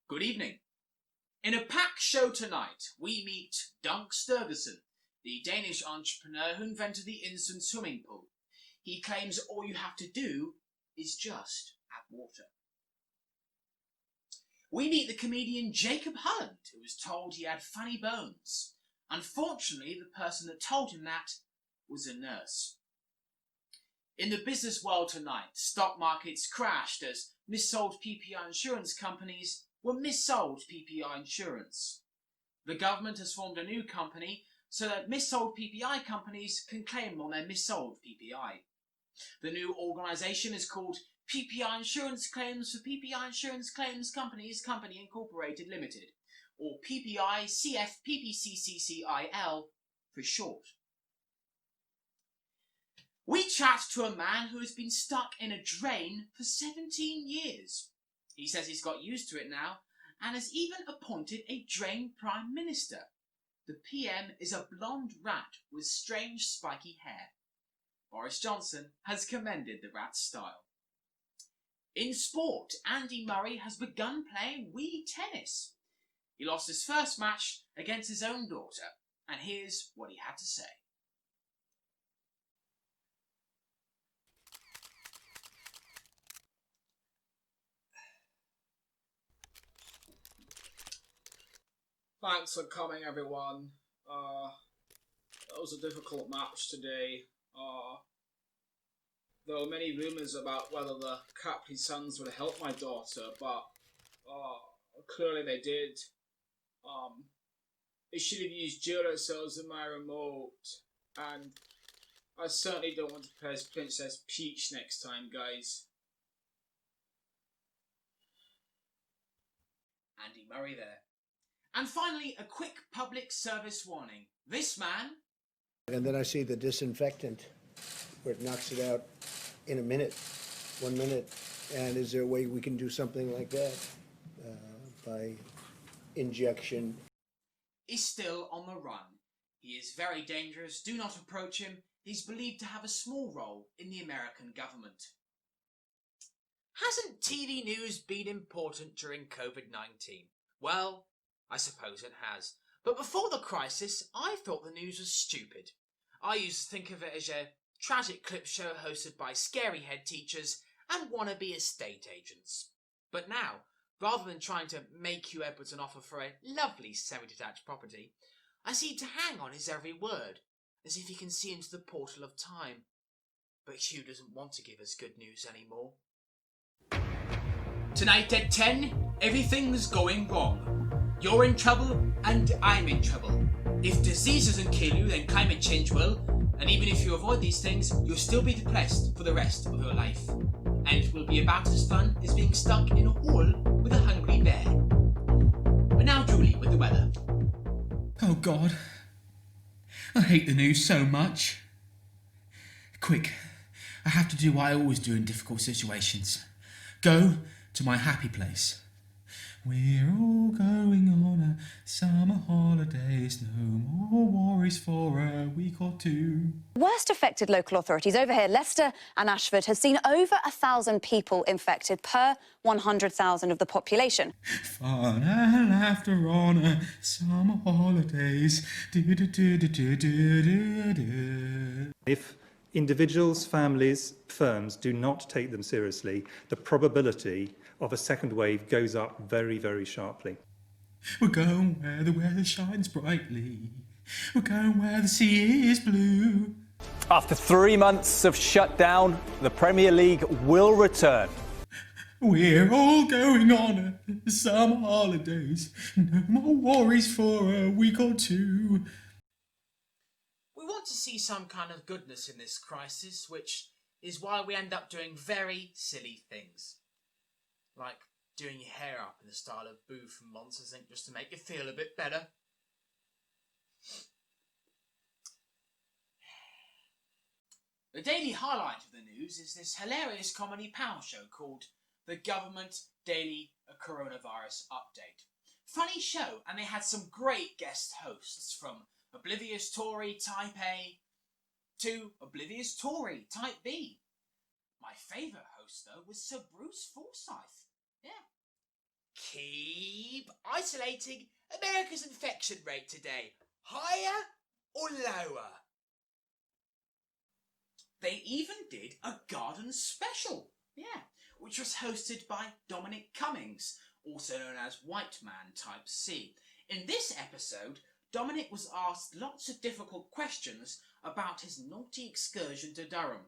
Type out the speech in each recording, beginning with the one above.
Good evening. In a packed show tonight, we meet Dunk Sturgeson, the Danish entrepreneur who invented the instant swimming pool. He claims all you have to do is just add water. We meet the comedian Jacob Hulland, who was told he had funny bones. Unfortunately, the person that told him that was a nurse. In the business world tonight, stock markets crashed as missold PPI insurance companies were missold PPI insurance. The government has formed a new company so that missold PPI companies can claim on their missold PPI. The new organisation is called PPI Insurance Claims for PPI Insurance Claims Companies Company Incorporated Limited, or PPI CF PPCCCIL for short. We chat to a man who has been stuck in a drain for 17 years. He says he's got used to it now and has even appointed a drain prime minister. The PM is a blonde rat with strange spiky hair. Boris Johnson has commended the rat's style. In sport, Andy Murray has begun playing Wii tennis. He lost his first match against his own daughter, and here's what he had to say. Thanks for coming, everyone. That was a difficult match today. There were many rumours about whether the Capri Suns would help my daughter, but clearly they did. They should have used Duracells in my remote, and I certainly don't want to play as Princess Peach next time, guys. Andy Murray there. And finally, a quick public service warning. This man... And then I see the disinfectant, where it knocks it out in a minute, 1 minute. And is there a way we can do something like that by injection? Is still on the run. He is very dangerous. Do not approach him. He's believed to have a small role in the American government. Hasn't TV news been important during COVID-19? Well, I suppose it has. But before the crisis, I thought the news was stupid. I used to think of it as a tragic clip show hosted by scary head teachers and wannabe estate agents. But now, rather than trying to make Hugh Edwards an offer for a lovely semi-detached property, I seem to hang on his every word, as if he can see into the portal of time. But Hugh doesn't want to give us good news anymore. Tonight at 10, everything's going wrong. You're in trouble, and I'm in trouble. If disease doesn't kill you, then climate change will. And even if you avoid these things, you'll still be depressed for the rest of your life. And it will be about as fun as being stuck in a hole with a hungry bear. But now, Julie, with the weather. Oh God, I hate the news so much. Quick, I have to do what I always do in difficult situations. Go to my happy place. We're all going on a summer holidays, no more worries for a week or two. Worst affected local authorities over here, Leicester and Ashford, has seen over 1,000 people infected per 100,000 of the population. Fun and laughter on a summer holidays. If individuals, families, firms do not take them seriously, the probability of a second wave goes up very, very sharply. We're going where the weather shines brightly. We're going where the sea is blue. After 3 months of shutdown, the Premier League will return. We're all going on a summer holidays. No more worries for a week or two. We want to see some kind of goodness in this crisis, which is why we end up doing very silly things. Like doing your hair up in the style of Boo from Monsters Inc. just to make you feel a bit better. The daily highlight of the news is this hilarious comedy panel show called The Government Daily Coronavirus Update. Funny show, and they had some great guest hosts, from Oblivious Tory Type A to Oblivious Tory Type B. My favourite host, though, was Sir Bruce Forsyth. Yeah. Keep isolating America's infection rate today. Higher or lower? They even did a garden special, which was hosted by Dominic Cummings, also known as White Man Type C. In this episode, Dominic was asked lots of difficult questions about his naughty excursion to Durham,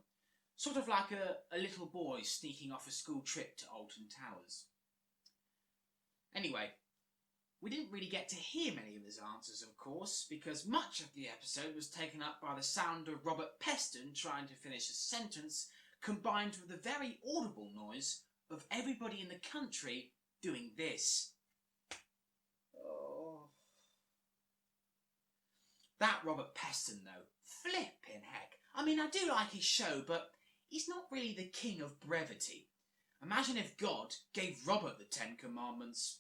sort of like a little boy sneaking off a school trip to Alton Towers. Anyway, we didn't really get to hear many of his answers, of course, because much of the episode was taken up by the sound of Robert Peston trying to finish a sentence, combined with the very audible noise of everybody in the country doing this. Oh. That Robert Peston, though, flippin' heck. I mean, I do like his show, but he's not really the king of brevity. Imagine if God gave Robert the 10 Commandments.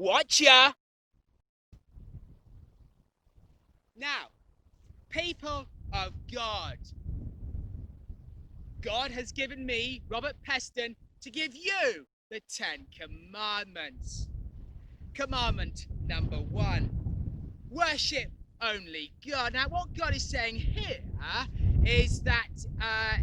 Watcha! Now, people of God, God has given me, Robert Peston, to give you the 10 Commandments. Commandment number 1, worship only God. Now, what God is saying here is that,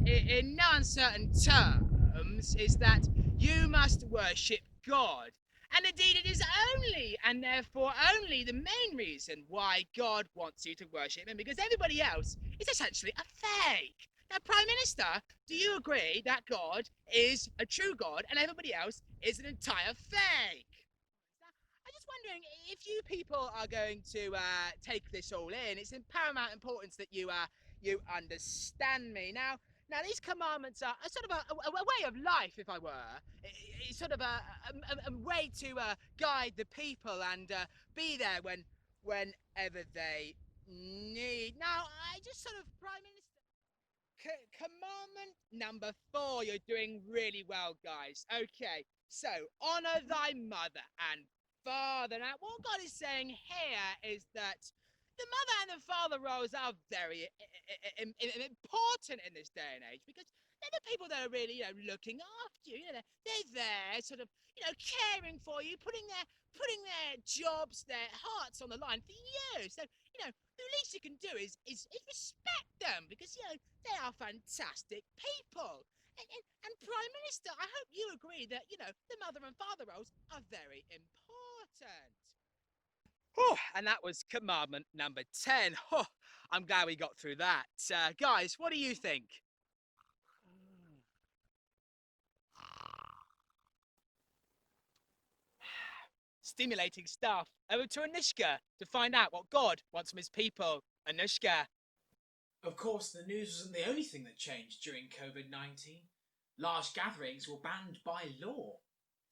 in no uncertain terms, is that you must worship God. And indeed, it is only, and therefore only, the main reason why God wants you to worship him, because everybody else is essentially a fake. Now, Prime Minister, do you agree that God is a true God and everybody else is an entire fake? I'm just wondering if you people are going to take this all in. It's in paramount importance that you understand me. Now, these commandments are sort of a way of life, if I were. It's sort of a way to guide the people and be there whenever they need. Now, I just sort of, Prime Minister. Commandment number 4. You're doing really well, guys. Okay, so honour thy mother and father. Now, what God is saying here is that the mother and the father roles are very important in this day and age, because they're the people that are really, looking after you. They're there, sort of, caring for you, putting their jobs, their hearts on the line for you. So, the least you can do is respect them, because they are fantastic people. And Prime Minister, I hope you agree that the mother and father roles are very important. Oh, and that was commandment number 10. Oh, I'm glad we got through that. Guys, what do you think? Stimulating stuff. Over to Anushka to find out what God wants from his people. Anushka. Of course, the news wasn't the only thing that changed during COVID-19. Large gatherings were banned by law.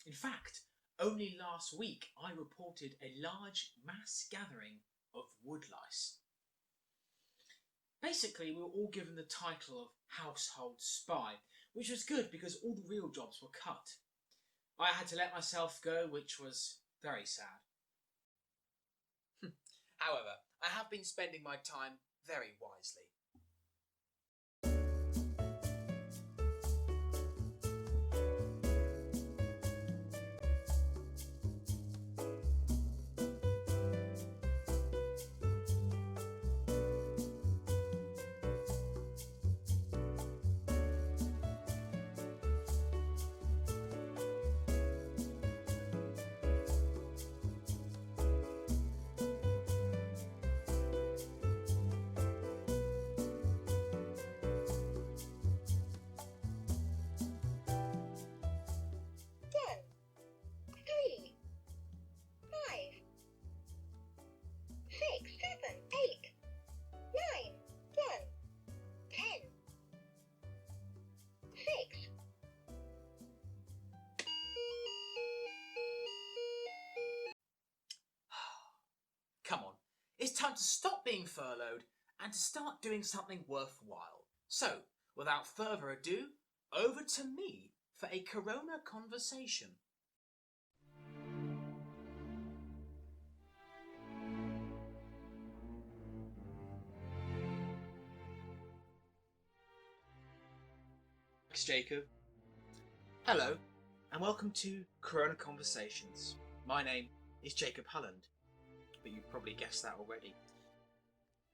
In fact, only last week I reported a large mass gathering of woodlice. Basically, we were all given the title of household spy, which was good because all the real jobs were cut. I had to let myself go, which was very sad. However, I have been spending my time very wisely. It's time to stop being furloughed and to start doing something worthwhile. So, without further ado, over to me for a Corona conversation. Thanks, Jacob. Hello, and welcome to Corona Conversations. My name is Jacob Hulland, but you've probably guessed that already.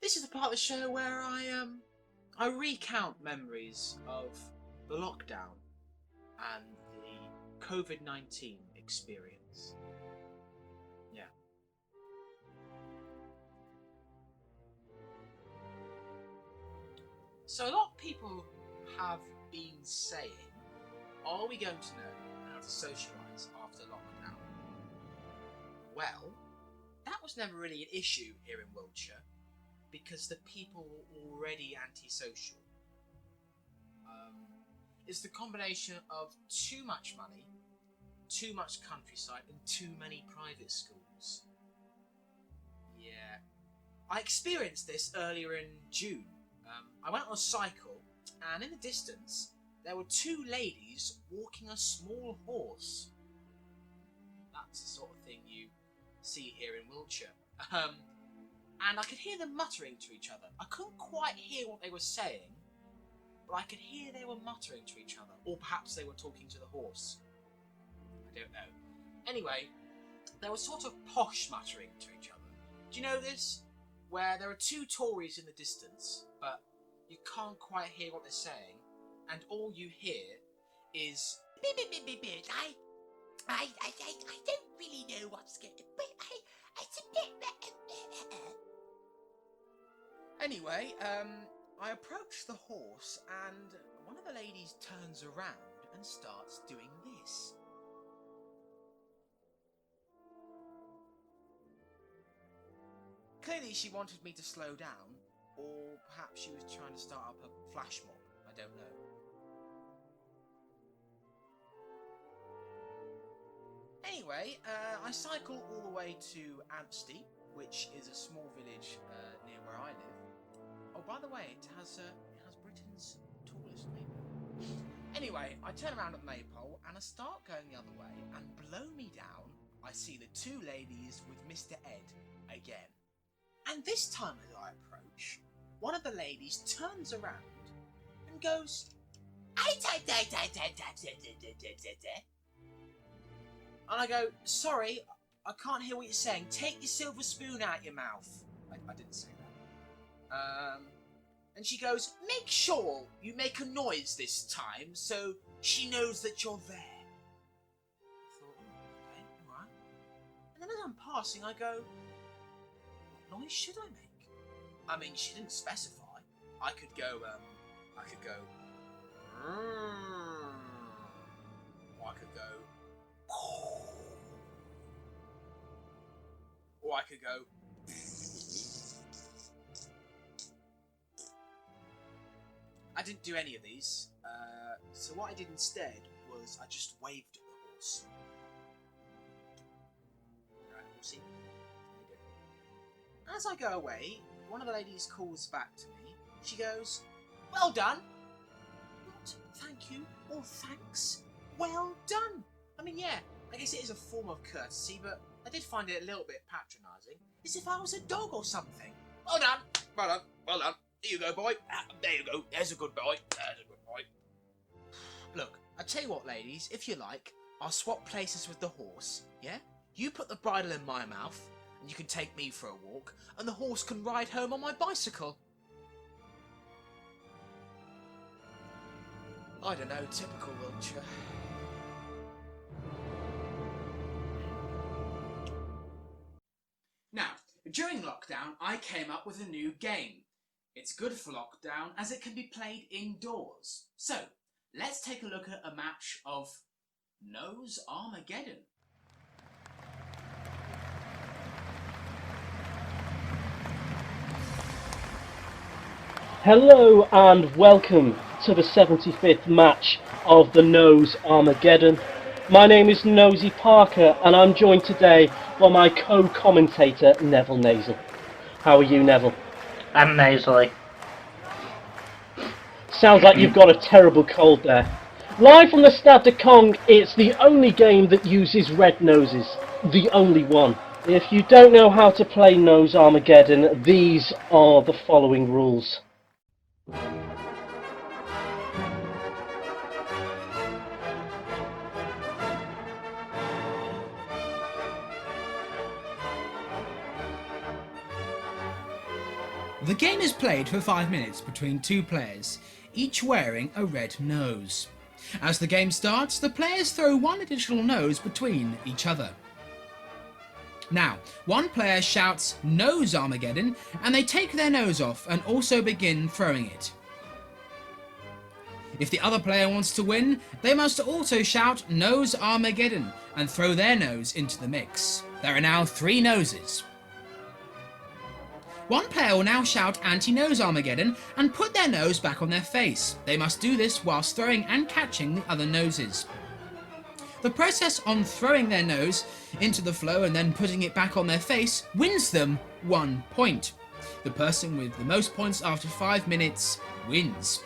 This is the part of the show where I recount memories of the lockdown and the COVID-19 experience. Yeah. So a lot of people have been saying, are we going to know how to socialise after lockdown? Well, that was never really an issue here in Wiltshire because the people were already antisocial. It's the combination of too much money, too much countryside, and too many private schools. Yeah. I experienced this earlier in June. I went on a cycle, and in the distance, there were two ladies walking a small horse. That's the sort of thing you see here in Wiltshire. And I could hear them muttering to each other. I couldn't quite hear what they were saying, but I could hear they were muttering to each other. Or perhaps they were talking to the horse. I don't know. Anyway, they were sort of posh muttering to each other. Do you know this? Where there are two Tories in the distance, but you can't quite hear what they're saying, and all you hear is I don't really know what's going to be. Anyway, I approach the horse, and one of the ladies turns around and starts doing this. Clearly she wanted me to slow down, or perhaps she was trying to start up a flash mob. I don't know. Anyway, I cycle all the way to Amstead, which is a small village near where I live. Oh, by the way, it has Britain's tallest maypole. Anyway, I turn around at the maypole and I start going the other way, and below me down, I see the two ladies with Mr. Ed again. And this time as I approach, one of the ladies turns around and goes, and I go, sorry, I can't hear what you're saying. Take your silver spoon out your mouth. I didn't say that. And she goes, make sure you make a noise this time so she knows that you're there. I thought, okay, alright. And then as I'm passing, I go, what noise should I make? I mean, she didn't specify. I could go, or I could go, or I could go. I didn't do any of these, so what I did instead was I just waved at the horse. Right, horsey. There you go. As I go away, one of the ladies calls back to me. She goes, well done. Not thank you or thanks. Well done. I mean, yeah, I guess it is a form of courtesy, but I did find it a little bit patronising. As if I was a dog or something. Well done. Well done. Well done. Here you go, boy. There you go. There's a good boy. There's a good boy. Look, I tell you what, ladies. If you like, I'll swap places with the horse, yeah? You put the bridle in my mouth, and you can take me for a walk, and the horse can ride home on my bicycle. I don't know, typical Wiltshire. Now, during lockdown, I came up with a new game. It's good for lockdown as it can be played indoors. So, let's take a look at a match of Nose Armageddon. Hello and welcome to the 75th match of the Nose Armageddon. My name is Nosy Parker and I'm joined today by my co-commentator Neville Nasel. How are you, Neville? I'm nasally. Sounds like you've got a terrible cold there. Live from the Stade de Cong, it's the only game that uses red noses. The only one. If you don't know how to play Nose Armageddon, these are the following rules. The game is played for 5 minutes between two players, each wearing a red nose. As the game starts, the players throw one additional nose between each other. Now, one player shouts "Nose Armageddon" and they take their nose off and also begin throwing it. If the other player wants to win, they must also shout "Nose Armageddon" and throw their nose into the mix. There are now 3 noses. One player will now shout "Anti-Nose Armageddon" and put their nose back on their face. They must do this whilst throwing and catching the other noses. The process on throwing their nose into the flow and then putting it back on their face wins them 1 point. The person with the most points after 5 minutes wins.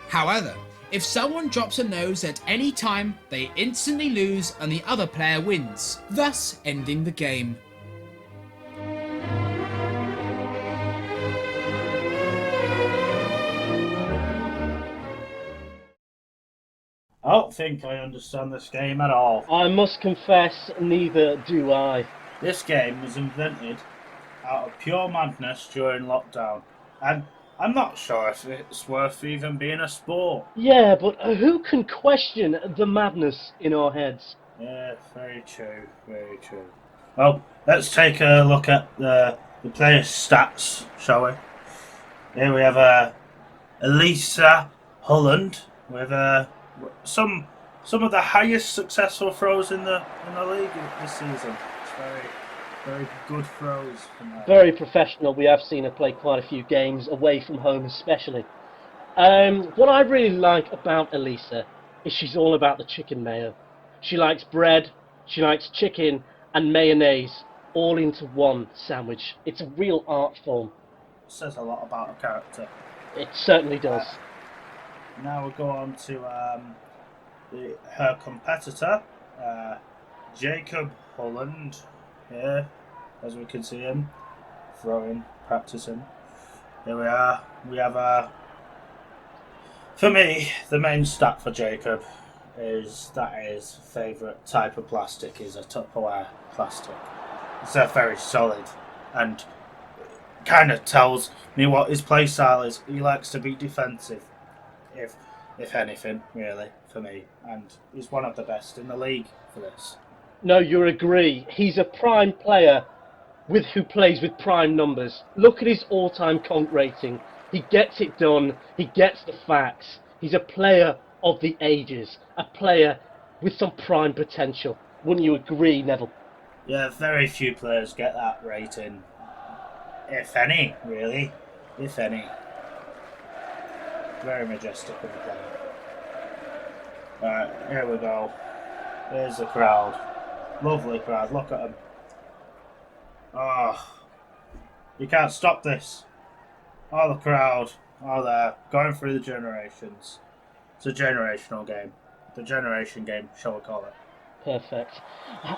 However, if someone drops a nose at any time, they instantly lose and the other player wins, thus ending the game. I don't think I understand this game at all. I must confess, neither do I. This game was invented out of pure madness during lockdown, and I'm not sure if it's worth even being a sport. Yeah, but who can question the madness in our heads? Yeah, very true, very true. Well, let's take a look at the players' stats, shall we? Here we have Elisa Hulland with some of the highest successful throws in the league this season. It's very good throws from her. Very professional. We have seen her play quite a few games away from home, especially. What I really like about Elisa is she's all about the chicken mayo. She likes bread, she likes chicken, and mayonnaise all into one sandwich. It's a real art form. It says a lot about her character. It certainly does. Now we'll go on to her competitor, Jacob Hulland. Here, as we can see him throwing, practicing. Here we are. We have for me, the main stat for Jacob is that his favourite type of plastic is a Tupperware plastic. It's very solid and kind of tells me what his play style is. He likes to be defensive, if anything, really, for me. And he's one of the best in the league for this. No, you agree. He's a prime player who plays with prime numbers. Look at his all-time conk rating. He gets it done. He gets the facts. He's a player of the ages. A player with some prime potential. Wouldn't you agree, Neville? Yeah, very few players get that rating. If any, really. If any. Very majestic of a player. Alright, here we go. There's the crowd. Lovely crowd, look at them. Oh, you can't stop this. Oh, the crowd are there, going through the generations. It's a generational game. The generation game, shall we call it. Perfect.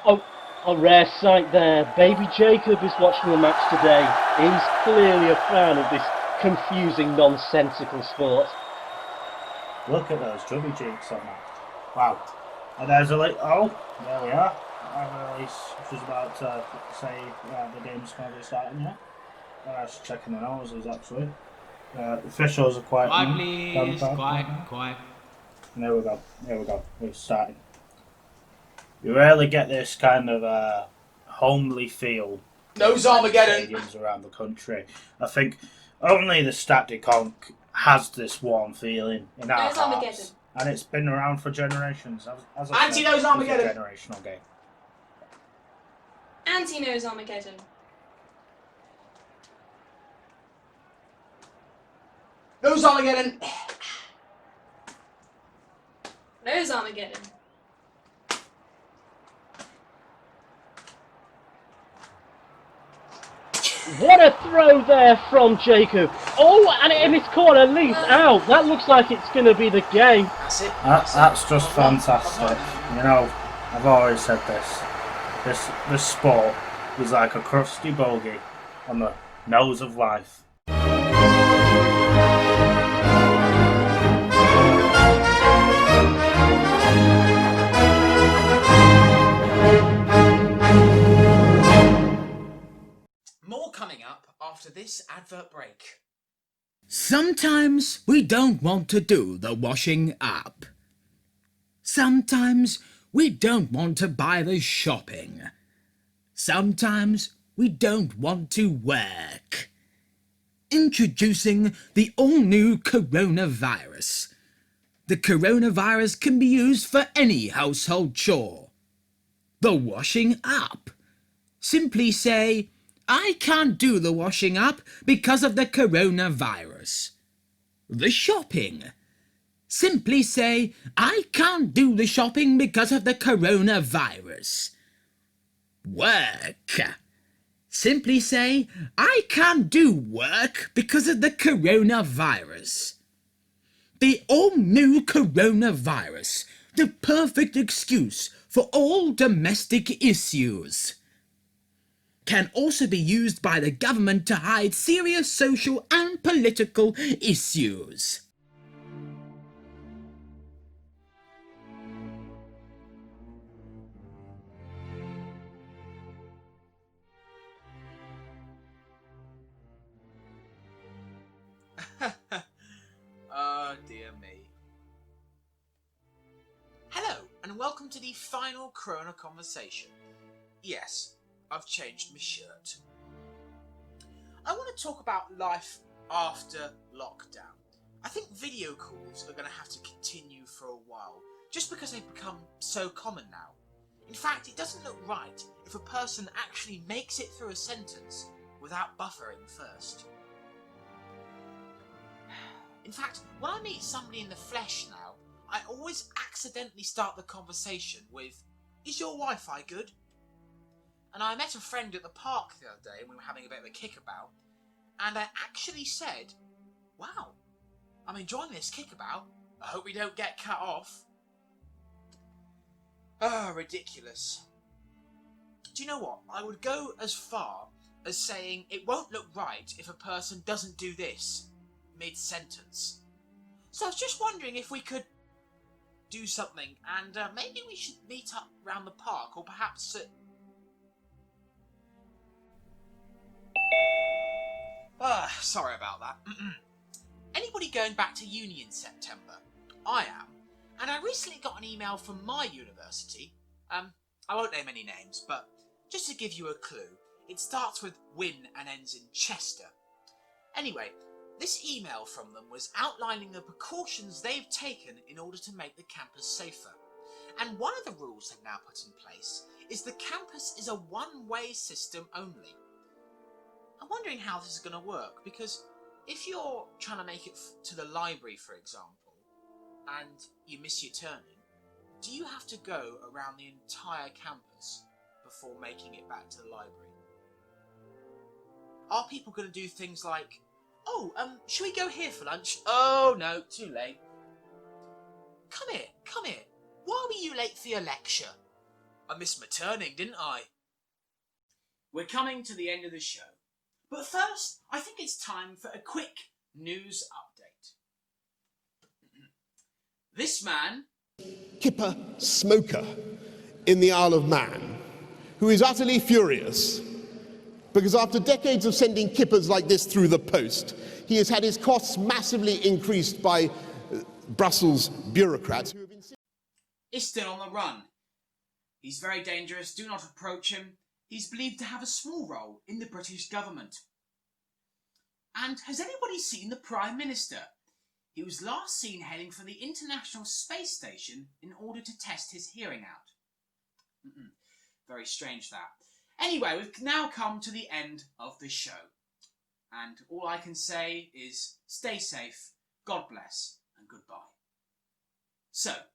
Oh, a rare sight there. Baby Jacob is watching the match today. He's clearly a fan of this confusing, nonsensical sport. Look at those chubby cheeks on that. Wow. And there's a oh, there we are. I'm release. She's about to say the game's going to be starting yet. She's checking the noses actually. The officials are quiet. Please, quiet. And there we go. We're starting. You rarely get this kind of homely feel. Nose Armageddon. Stadiums around the country. I think only the Stade de Cong has this warm feeling in our Nose Armageddon. hearts. And it's been around for generations. As I said, Anti-Nose Armageddon. It's a generational game. Anti-Nose Armageddon. Nose Armageddon. Nose Armageddon. What a throw there from Jacob. Oh, and it's caught Elise out. That looks like it's going to be the game. That's it. That's just fantastic. You know, I've always said this. This sport is like a crusty bogey on the nose of life. More coming up after this advert break. Sometimes we don't want to do the washing up. Sometimes we don't want to buy the shopping. Sometimes we don't want to work. Introducing the all-new coronavirus. The coronavirus can be used for any household chore. The washing up. Simply say, I can't do the washing up because of the coronavirus. The shopping. Simply say, I can't do the shopping because of the coronavirus. Work. Simply say, I can't do work because of the coronavirus. The all-new coronavirus. The perfect excuse for all domestic issues. Can also be used by the government to hide serious social and political issues. Oh dear me. Hello, and welcome to the final Corona conversation. Yes, I've changed my shirt. I want to talk about life after lockdown. I think video calls are going to have to continue for a while, just because they've become so common now. In fact, it doesn't look right if a person actually makes it through a sentence without buffering first. In fact, when I meet somebody in the flesh now, I always accidentally start the conversation with, "Is your Wi-Fi good?" And I met a friend at the park the other day and we were having a bit of a kickabout, and I actually said, "Wow, I'm enjoying this kickabout. I hope we don't get cut off." Oh, ridiculous. Do you know what? I would go as far as saying it won't look right if a person doesn't do this mid-sentence. So I was just wondering if we could do something, and maybe we should meet up round the park, or perhaps at... sorry about that. Anybody going back to uni in September? I am. And I recently got an email from my university. I won't name any names, but just to give you a clue, it starts with Win and ends in Chester. Anyway, this email from them was outlining the precautions they've taken in order to make the campus safer. And one of the rules they've now put in place is the campus is a one-way system only. I'm wondering how this is going to work, because if you're trying to make it to the library, for example, and you miss your turning, do you have to go around the entire campus before making it back to the library? Are people going to do things like, "Oh, should we go here for lunch?" "Oh, no, too late." Come here. Why were you late for your lecture?" "I missed my turning, didn't I?" We're coming to the end of the show. But first, I think it's time for a quick news update. This man... Kipper smoker in the Isle of Man, who is utterly furious because after decades of sending kippers like this through the post, he has had his costs massively increased by Brussels bureaucrats who have insisted... is still on the run. He's very dangerous, do not approach him. He's believed to have a small role in the British government. And has anybody seen the Prime Minister? He was last seen heading for the International Space Station in order to test his hearing out. Very strange that. Anyway, we've now come to the end of the show. And all I can say is stay safe, God bless, and goodbye. So,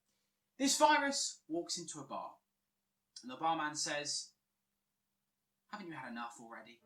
this virus walks into a bar, and the barman says, "Haven't you had enough already?"